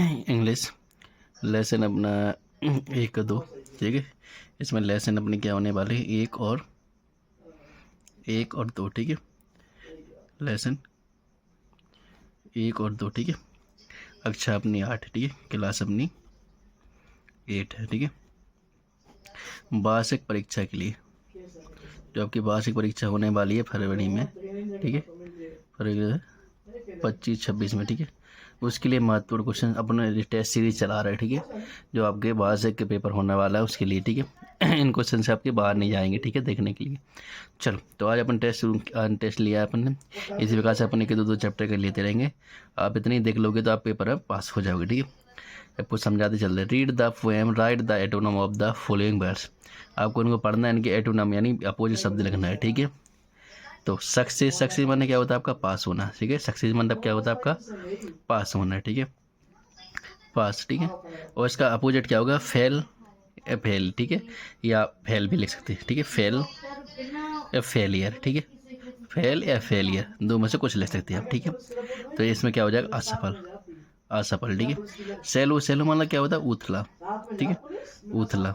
English lesson अपना 1 2, ठीक है। इसमें लेसन अपने क्या होने वाले हैं, 1 और 2, ठीक है। लेसन 1 और 2, ठीक है। कक्षा अपनी 8, ठीक है। क्लास अपनी 8 है, ठीक है। वार्षिक परीक्षा के लिए, जो आपकी वार्षिक परीक्षा होने वाली है फरवरी में, ठीक है। फरवरी 25-26 में, ठीक है। उसके लिए महत्वपूर्ण क्वेश्चन अपने टेस्ट सीरीज चला रहे हैं, ठीक है। जो आपके वार्षिक के पेपर होने वाला है उसके लिए, ठीक है। इन क्वेश्चन से आपके बाहर नहीं जाएंगे, ठीक है, देखने के लिए। चलो, तो आज अपन टेस्ट लिया है अपन ने। इसी प्रकार से अपन के 2-2 चैप्टर के लेते रहेंगे। आप इतनी देख लोगे तो आप पेपर में पास हो जाओगे, ठीक है। आपको समझाते चल रहे। Read the poem, write the antonym of the following words. आपको इनको पढ़ना है, इनके एटोनम यानी अपोजिट शब्द लिखना है, ठीक है। तो सक्सेस माने क्या होता है आपका पास होना, ठीक है। सक्सेस मतलब क्या होता है आपका पास होना, ठीक है। पास, ठीक है। और इसका अपोजिट क्या होगा, फेल या फेल, ठीक है। या फेल भी लिख सकते हैं, ठीक है। फेल या फेलियर, ठीक है। फेल या फेलियर, दो में से कुछ लिख सकते हैं आप, ठीक है। तो इसमें क्या हो जाएगा, असफल, असफल, ठीक है। सेलो मतलब क्या होता है, उथला, ठीक है। उथला,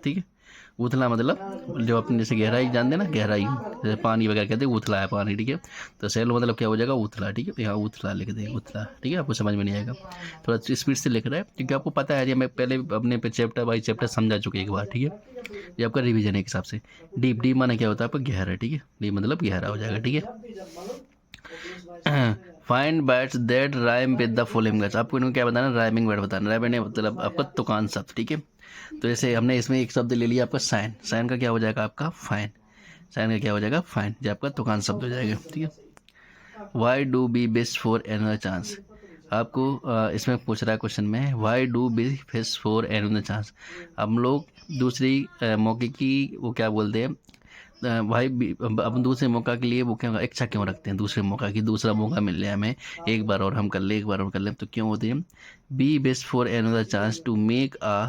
ठीक है। उथला मतलब जो अपने जैसे गहराई जानते हैं ना, गहराई जैसे पानी वगैरह कहते हैं, उथला है पानी, ठीक है। तो सेलो मतलब क्या हो जाएगा, उथला, ठीक है। यहाँ उथला लिख दें, उथला, ठीक है। आपको समझ में नहीं आएगा, थोड़ा स्पीड से लिख रहा है, क्योंकि आपको पता है, ये मैं पहले अपने पे चैप्टर बाई चैप्टर समझा चुके एक बार, ठीक है। ये आपका रिवीजन है एक हिसाब से। डीप डीप माना क्या होता है आपका गहरा, ठीक है। डीप मतलब गहरा हो जाएगा, ठीक है। Find words that rhyme with the following words. आपको इनको क्या बताना, राइमिंग वर्ड बताना। राइमिंग मतलब आपका तुकान शब्द, ठीक है। तो जैसे हमने इसमें एक शब्द ले लिया आपका साइन, साइन का क्या हो जाएगा आपका फाइन, साइन का क्या हो जाएगा फाइन, जो आपका तुकान शब्द हो जाएगा, ठीक है। Why do B best for another chance. आपको इसमें पूछ रहा है क्वेश्चन में, why do B best for another chance. हम लोग दूसरी मौके की वो क्या बोलते हैं, भाई अपन दूसरे मौका के लिए वो क्या इच्छा क्यों रखते हैं, दूसरे मौका की, दूसरा मौका मिल जाए हमें, एक बार और हम कर ले, एक बार और कर ले, तो क्यों होते हैं। Be best for another chance to make a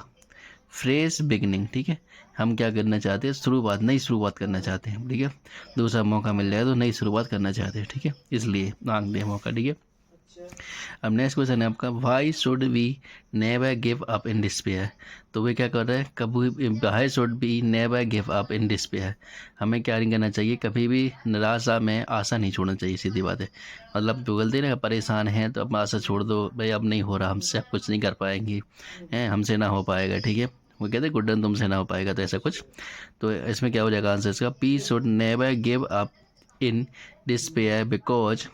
fresh beginning, ठीक है। हम क्या करना चाहते हैं, शुरुआत, नई शुरुआत करना चाहते हैं, ठीक है। दूसरा मौका मिल जाए तो नई शुरुआत करना चाहते हैं, ठीक है, इसलिए मांगते हैं मौका, ठीक है। अब नेक्स्ट क्वेश्चन है आपका, why should we never give up in despair. तो वे क्या कर रहे हैं, कभी why should be never give up in despair. हमें क्या नहीं करना चाहिए, कभी भी निराशा में आशा नहीं छोड़ना चाहिए, सीधी बात है। मतलब बोलते ना, परेशान हैं तो अब आशा छोड़ दो भाई, अब नहीं हो रहा हमसे, अब कुछ नहीं कर पाएंगे, हैं हमसे ना हो पाएगा, ठीक है। वो कहते हैं गुड्डन तुमसे ना हो पाएगा, तो ऐसा कुछ। तो इसमें क्या हो जाएगा आंसर इसका, p should never give up in despair because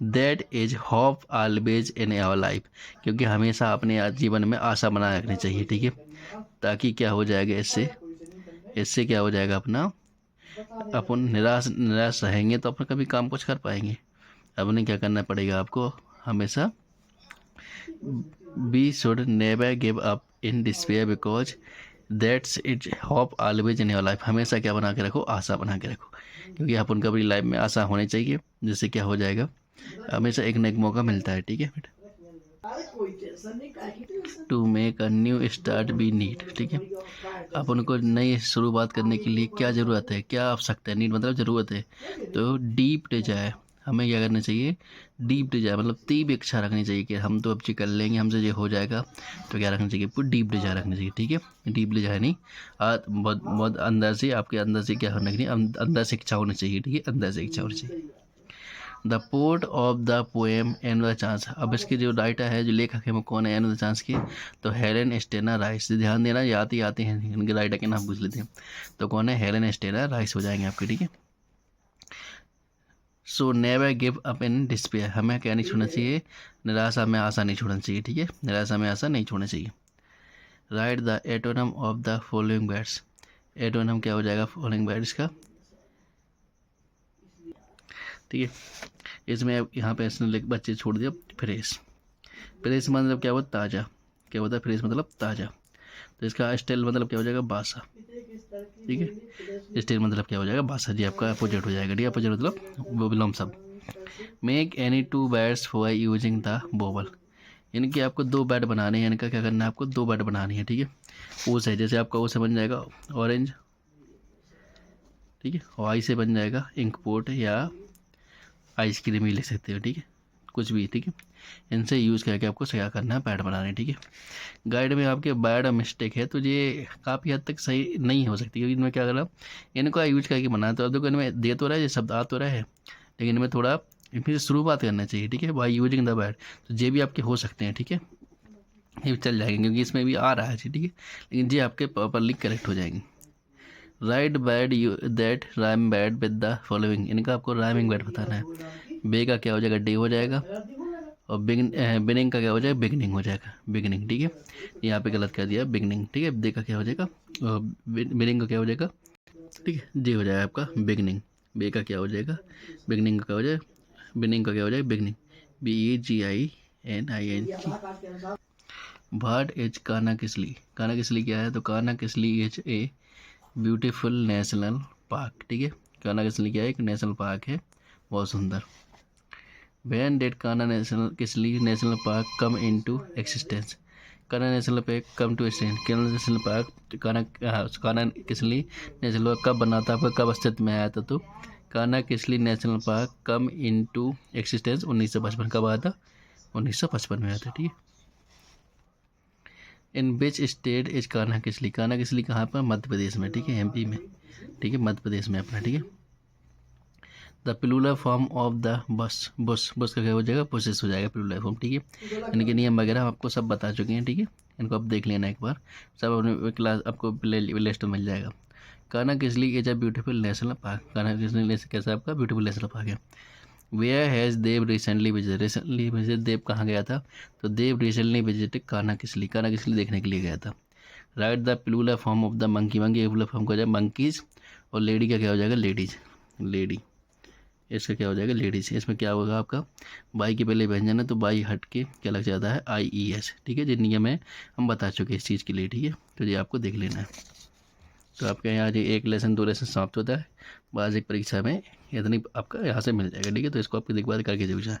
that is hope always in our life. क्योंकि हमेशा अपने जीवन में आशा बनाए रखनी चाहिए, ठीक है। ताकि क्या हो जाएगा, इससे इससे क्या हो जाएगा अपना, अपन निराश निराश रहेंगे तो अपन कभी काम कुछ कर पाएंगे। अब उन्हें क्या करना पड़ेगा आपको, हमेशा be should never give up in despair because that's it hope always in your life. हमेशा क्या बना के रखो, आशा बना के रखो, क्योंकि अपन को अपनी लाइफ में आशा होनी चाहिए, जिससे क्या हो जाएगा, हमेशा एक न एक मौका मिलता है, ठीक है बेटा। To make a new start be need, ठीक है। अपन को नई शुरुआत करने के लिए क्या ज़रूरत है, क्या आवश्यकता है, नीड मतलब ज़रूरत है। तो डीप डिजायर, हमें क्या करना चाहिए, डीप डिजायर मतलब तीव्र इच्छा रखनी चाहिए कि हम तो अब जी कर लेंगे, हमसे ये हो जाएगा। तो क्या रखना चाहिए, पूरी डीप डिजायर रखनी चाहिए, ठीक है। डीप डिजायर नहीं, बहुत बहुत अंदर से, आपके अंदर से क्या होना चाहिए, अंदर से इच्छा होनी चाहिए, ठीक है, अंदर से इच्छा होनी चाहिए। The port of the poem and the chance. अब इसके जो राइटर है, जो लेखक है, वो कौन है एंड द चांस की, तो हेलेन स्टेना राइस। ध्यान देना, ये आते आते हैं, इनके राइटर के नाम पूछ लेते हैं। तो कौन है, हेलेन स्टेना राइस हो जाएंगे आपके, ठीक है। So never give up in despair. हमें क्या नहीं छोड़ना चाहिए, निराशा में आशा नहीं छोड़ना चाहिए, ठीक है, निराशा में आशा नहीं छोड़ना चाहिए। Write the antonym of the following words. Antonym क्या हो जाएगा फॉलोइंग वर्ड्स का, ठीक है। इसमें यहाँ पे इसने बच्चे छोड़ दिया फ्रेश। फ्रेश मतलब क्या हुआ, ताज़ा, क्या होता है फ्रेश मतलब ताज़ा। तो इसका स्टाइल मतलब क्या हो जाएगा, बासा, ठीक है। स्टाइल मतलब क्या हो जाएगा, बासा, जी आपका अपोजिट हो जाएगा, डी अपोजिट मतलब वो विलोम शब्द। Make any two bats for using the bubble. इनके आपको 2 बैट बनाने हैं, इनका क्या करना है, आपको 2 बैट बनानी है, ठीक है। ओ से, जैसे आपका ओ से बन जाएगा ऑरेंज, ठीक है। और आई से बन जाएगा इंक पोर्ट या आइसक्रीम ही ले सकते हो, ठीक है, कुछ भी, ठीक है। इनसे यूज़ करके आपको क्या करना है, पैड बनाना है, ठीक है। गाइड में आपके बैड मिस्टेक है तो ये काफ़ी हद तक सही नहीं हो सकती, क्योंकि इनमें क्या करा, इनको यूज करके बनाना है। तो अब देखो इनमें दे तो रहा है, ये शब्द आ तो रहा है, लेकिन इनमें थोड़ा इनमें शुरुआत करना चाहिए, ठीक है, बाई यूजिंग द बैड। तो ये भी आपके हो सकते हैं, ठीक है, ये भी चल जाएंगे क्योंकि इसमें भी आ रहा है, ठीक है, लेकिन ये आपके प्रॉपरली करेक्ट हो जाएंगे। Right bad you that rhyme bad with the following, इनका आपको राइमिंग बैड बताना है। बे का क्या हो जाएगा, डे हो जाएगा, और बिगिनिंग का क्या हो जाएगा, बिगनिंग हो जाएगा, बिगनिंग, ठीक है, यहाँ पे गलत कर दिया, बिगनिंग, ठीक है। दे का क्या हो जाएगा, और बिगिनिंग का क्या हो जाएगा, ठीक है, जे हो जाएगा आपका बिगनिंग। बे का क्या हो जाएगा, बिगनिंग का क्या हो जाएगा, बिगनिंग का क्या हो जाएगा, बिगनिंग, BEGINING। व्हाट इज काना किसली, काना किसली क्या है, तो काना Kisli is a beautiful national park, ठीक है, काना किसली क्या है, एक नेशनल पार्क है, बहुत सुंदर। When did Kanha national Kisli national park come into existence, Kanha national park come to existence, Kanha national park Kanha Kisli national park कब बना था, आपका कब अस्तित्व में आया था, तो काना Kisli national park come into existence 1955, कब आया था, 1955 में आया था, ठीक है। In which state is Kanha Kisli, Kanha Kisli कहाँ पर, मध्य प्रदेश में, ठीक है, MP में, ठीक है, मध्य प्रदेश में अपना, ठीक है। The plural form of the bus, bus, बुस का क्या हो जाएगा, बुसेस हो जाएगा प्लूरल फॉर्म, ठीक है। इनके नियम वगैरह हम आपको सब बता चुके हैं, ठीक है, इनको आप देख लेना एक बार, सब अपने क्लास आपको लिस्ट में मिल जाएगा। Kanha Kisli is a beautiful national park, Kanha Kisli कैसा आपका ब्यूटीफुल नेशनल पार्क है। Where has Dev recently visit, Dev कहाँ गया था, तो देव रिसेंटली विजिट कान्हा किसली, कान्हा किसली देखने के लिए गया था। Write the plural form of the monkey, monkey plural form हो जाएगा मंकीज, और लेडी का क्या हो जाएगा, लेडीज, लेडी, इसका क्या हो जाएगा, लेडीज। इसमें क्या होगा आपका, बाई के पहले व्यंजन है तो बाई हट के क्या लग जाता है, IES, ठीक है, जो नियम है हम बता चुके हैं इस चीज़ के लिए, ठीक है, तो ये आपको देख लेना है। तो आपके यहाँ जो एक लेसन 2 लेसन समाप्त होता है, वार्षिक परीक्षा में इतनी आपका यहाँ से मिल जाएगा, ठीक है, तो इसको आपको एक बार करके जरूर जाए।